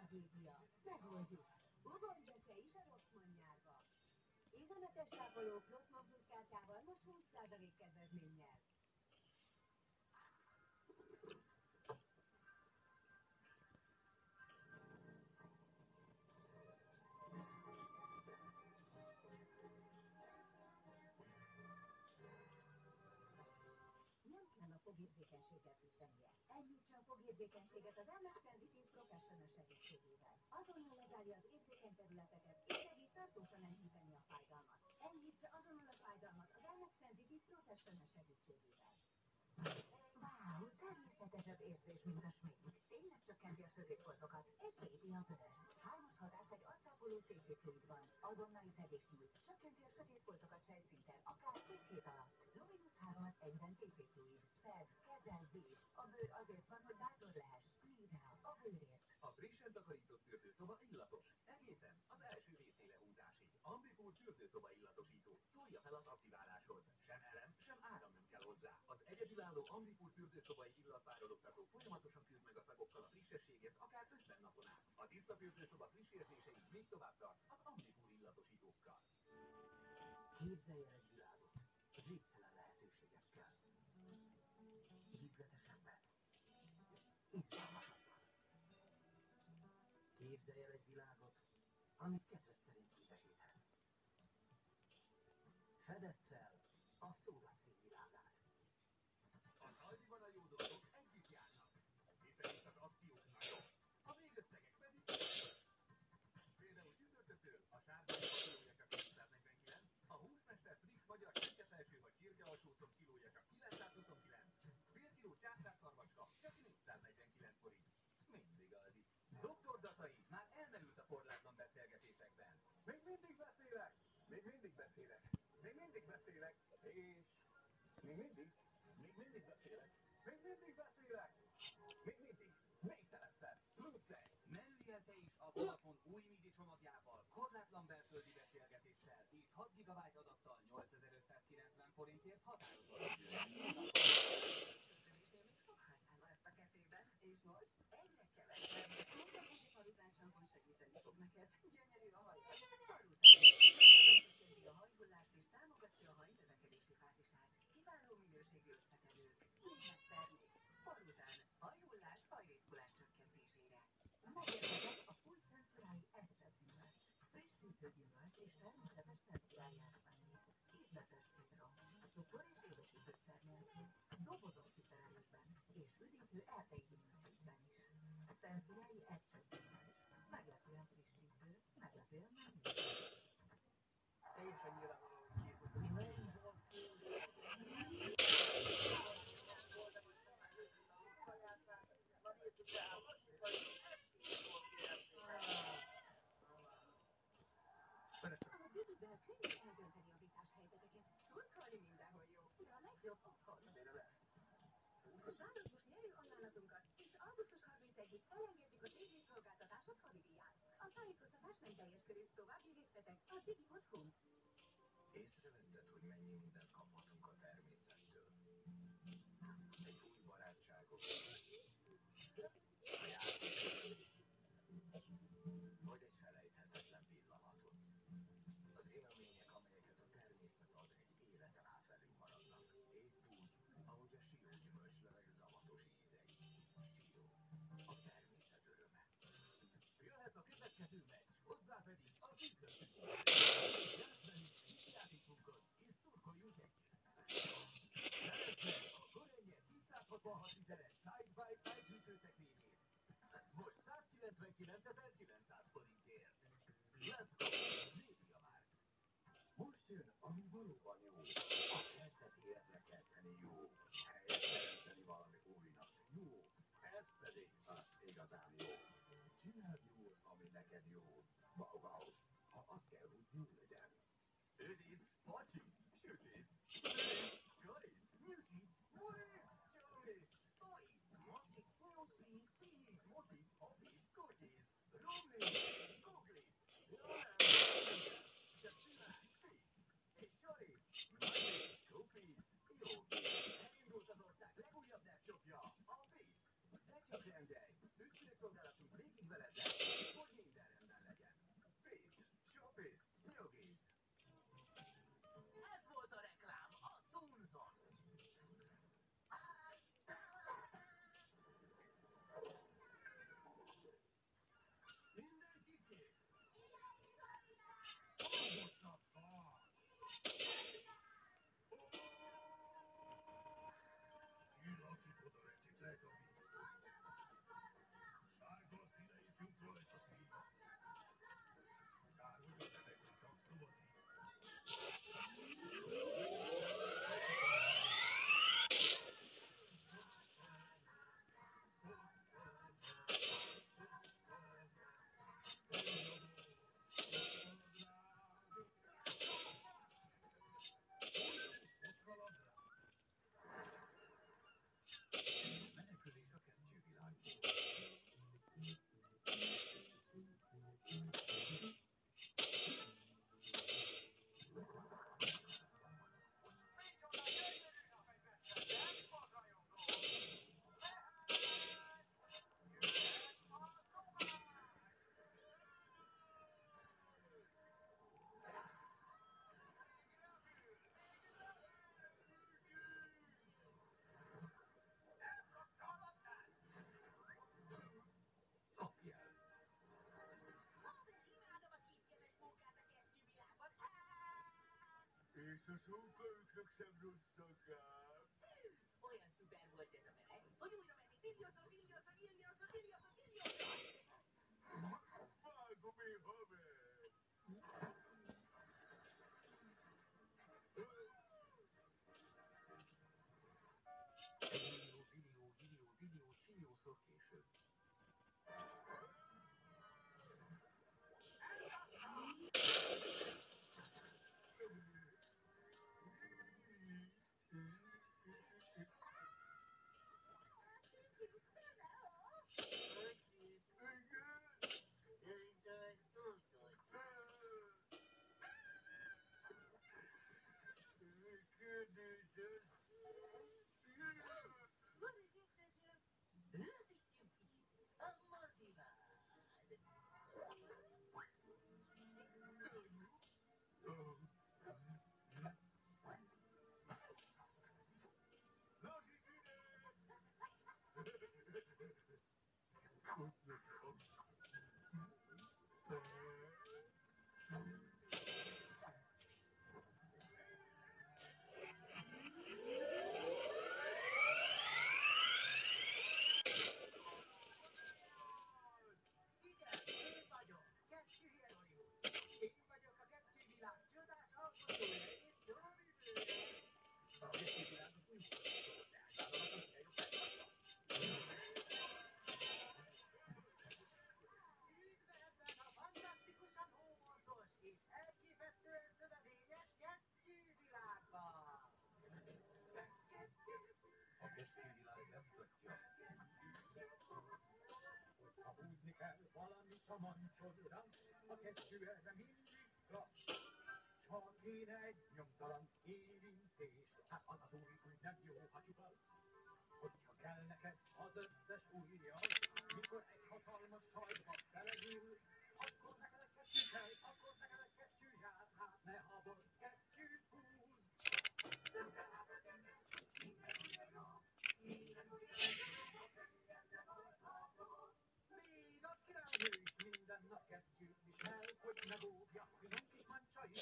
tragédia. Megoldjuk. Ugorj be te is a Rossmann nyárba. Üzenetes sápoló Rossmann Plus kártyával most 20% kedvezménnyel. Nem kell a fogérzékenységgel küzdenie. Enyhítse a fogérzékenységet az Elmex Sensitive Professional segítségével. Azonnal lezárja az érzékeny területeket, és segít tartósan enyhíteni a fájdalmat. Enyhítse azonnal a fájdalmat az Elmex Sensitive Professional segítségével. Wow, természetesebb érzés, mint a smink. Tényleg csökkenti a sötét foltokat, és védi a vöröst. Hármas hatás egy arcápoló CC fluidban. Azonnali fedést nyújt, csökkenti a sötét foltokat sejtszinten, akár 2 hét alatt. Luminous 3 az egyben CC fluid. Fed, kezel, véd. A bőr azért van, hogy bátor lehess. Nyíld el a bőrért. A frissen takarított fürdőszoba illatos. Egészen az első WC lehúzásig. Ambipur fürdőszoba illatosító. Tolja fel az aktiváláshoz. Sem elem, sem áram nem kell hozzá. Az egyedülálló Ambipur fürdőszobai illatvárologtató folyamatosan küzd meg a szagokkal a frissességért, akár 50 napon át. A tiszta fürdőszoba friss érzéseig még tovább tart az Ambipur illatosítókkal. Képzelj el egy világot, végtelen lehetőségekkel. Ízletesebbet, izgalmasabbat. Képzelj el egy világot, amit kedved szerint ízesíthetsz. Fedezd fel a SodaStream világát. Az Aldiban a jó dolgok együtt járnak. Hiszen itt az akciók nagyok, a végösszegek pedig például csütörtöktől a sárgány kilója csak 249, a húsmester friss magyar csirkefelső vagy csirkealsócom kilója csak 929, fél kiló császárszarvacska csak 449 forint. Mindig Aldi. Doktor Datai már elmerült a korlátlan beszélgetésekben. Még mindig beszélek! Még mindig beszélek! Még mindig beszélek! És... Még mindig beszélek! Még mindig beszélek! Még mindig! Végtelenszer! Plusz egy! Merülj te is a Vodafone új MIDI csomagjával, korlátlan belföldi beszélgetéssel és 6 GB adattal 8590 forintért határozott időre. Csörtönésnél még sok házszál maradt a kefében, és most egyre kevesebb. Mondta, paruzáságon segíteni fog neked. Gyönyörű a hajad. Paruzán. Csökkenti a hajhullást és támogatja a hajnövekedési fázisát. Kiváló minőségű összetevők. Német termék. Paruzán. Hajhullás, hajritkulás csökkentésére. Megérkezett a Full Sensory Extra gyümölcs. Frissítő gyümölcs és természetes Sensory ásványvíz. Ízletes citrom. Cukor és édesítőszer nélkül. Dobozos kiszerelésben. És üdítő erdei gyümölcsízben is. Sensory Extra gyümölcs. Meglepően frissítő, meglepően menő. Teljesen nyilvánvaló, hogy kész vagyok. Melyik volt A Digivel könnyű eldönteni a vitás helyzeteket. Szurkolni mindenhol jó, de a legjobb otthon. Sajnos most nyerő ajánlatunkat, és augusztus 31-ig elengedjük a TV szolgáltatásod havidíját. A tájékoztatás nem teljes körű, további részletek a digi.hu. Észrevetted, hogy mennyi mindent kaphatunk a természettől? Egy új barátságot, a játék, vagy egy felejthetetlen pillanatot. Az élmények, amelyeket a természet ad, egy életen át velünk maradnak. Épp úgy, ahogy a Sió gyümölcslevek zavatos ízei. Sió, a természet öröme. Jöhet a következő meccs, hozzá pedig a büntető. Játsz velünk játékunkon, és szurkoljunk együtt. Szerezd meg a Gorenje 266 literes side-by-side hűtőszekrényét. Most 199.900 forintért. Let's go! MediaMarkt. Most jön, ami valóban jó. A kertet életre kelteni jó. Helyet teremteni valami újnak jó. Ez pedig az igazán jó. Csináld jól, ami neked jó. Bauhaus. Ha az kell, hogy jó legyen. Őziz, pacsiz, sütiz, tűriz, kariz, nyusiz, muliz, csóriz, sztoriz, maciz, nyusiz, sziz, mociz, apiz, kocsiz, rumliz, googlis, jó nem, csak simán, fisz, és soriz, nagyiz, kupiz, jó kis. Elindult az ország legújabb webshopja, a Fisz. De csak rendelj, ügyfélszolgálatunk végig veled lesz. És a sokaiknak sem rosszak ám. Olyan szuper volt ez a meleg, hogy újra menni Ilioszos, Ilioszos, Ilioszos, Ilioszos, Ilioszos! Vágom én, haver! Millió, zillió, billió, csilliószor később. Szerintem ez túltól. Kérdés ez? Van egy ötletem. Lazítjuk kicsit a mozival. Lazis ide! Igen, én vagyok, Kesztyű Hieronymus. Én vagyok a kesztyűvilág csodás alkotója, és szólóvivője. A kesztyűvilág az új volt, elvállalatot minél jobb megtartva. Üdvözlöm a fantasztikusan hómoltos és elképesztően szövevényes kesztyűvilágban. A kesztyűvilág bemutatja. Ha húzni kell valamit a mancsodra, a kesztyű erre mindig klassz. Csak én egy nyomtalan érintés, hát az az új úgy nem jó, ha csupasz. Hogyha kell neked az összes ujjad, mikor egy hatalmas sajtba belegülsz, akkor neked egy kesztyű kell, akkor neked egy kesztyű jár, hát ne habozz, kesztyűt húzz. Még a királynő is minden nap kesztyűt visel, hogy ne bógja finom kis mancsa is.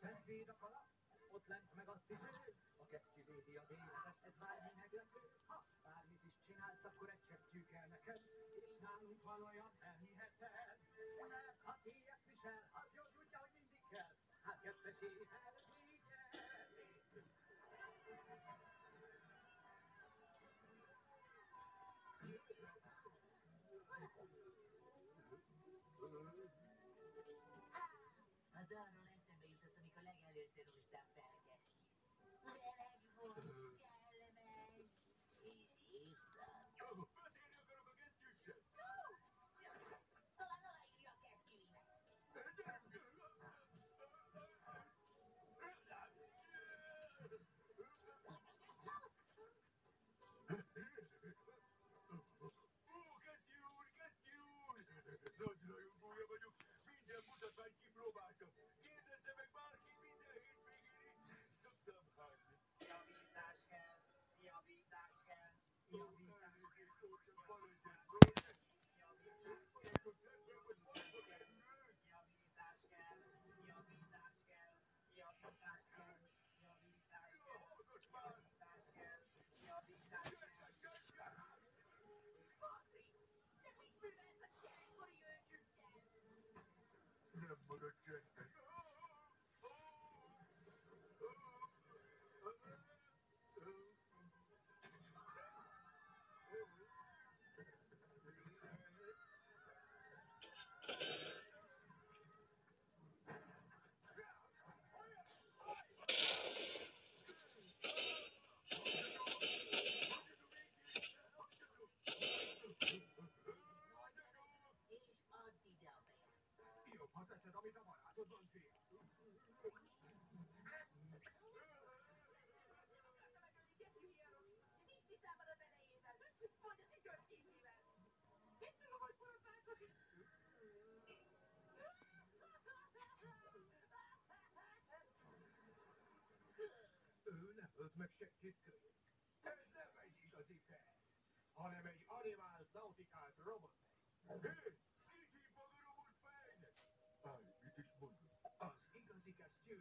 Szentvéd a kalap, ott lent meg a cipő, a kesztyű védi az életet, ez bármi meglepő. Ha bármit is csinálsz, akkor egy kesztyű kell neked, és nálunk van olyan, elhiheted. Mert ha ilyet visel, az jól tudja, hogy mindig kell, hát kettesével vigyel. Az arról eszembe jutott, amikor legelőször húztam fel a kesztyűt. Meleg volt, kellemes, és észak. Beszélni akarok a kesztyűssel! Talán aláírja a kesztyűimet. Ó, kesztyű úr, kesztyű úr! Nagy rajongója vagyok, minden mutatványt kipróbáltam. Kérdezze meg bárki, minden hétvégén itt szoktam hányni. Javítás kell, javítás kell, javítás kell. Elnézést, ó, csak baleset volt. Javítás kell, Ajtó csendben vagy valóban kerülök? javítás kell, javítás kell, javítás kell, javítás kell, Hallgass már! javítás kell, javítás kell. Patrik, te mit művelsz a gyerekkori ősünkkel? Nem marad csendben. És add ide a fejet. Jobb, ha teszed, amit a barátodban fél. Akarta megölni Kesztyű Hieronymus. Nincs tisztában az erejével, vagy a tükörképével. Egyszerűen vagy próbálkozik. Ő nem ölt meg senkit kölyök. Ez nem egy igazi fej, hanem egy animált, nautikált robotfej. Hé, mit hív maga robotfejnek? Állj, mit is mondod? Az igazi kesztyű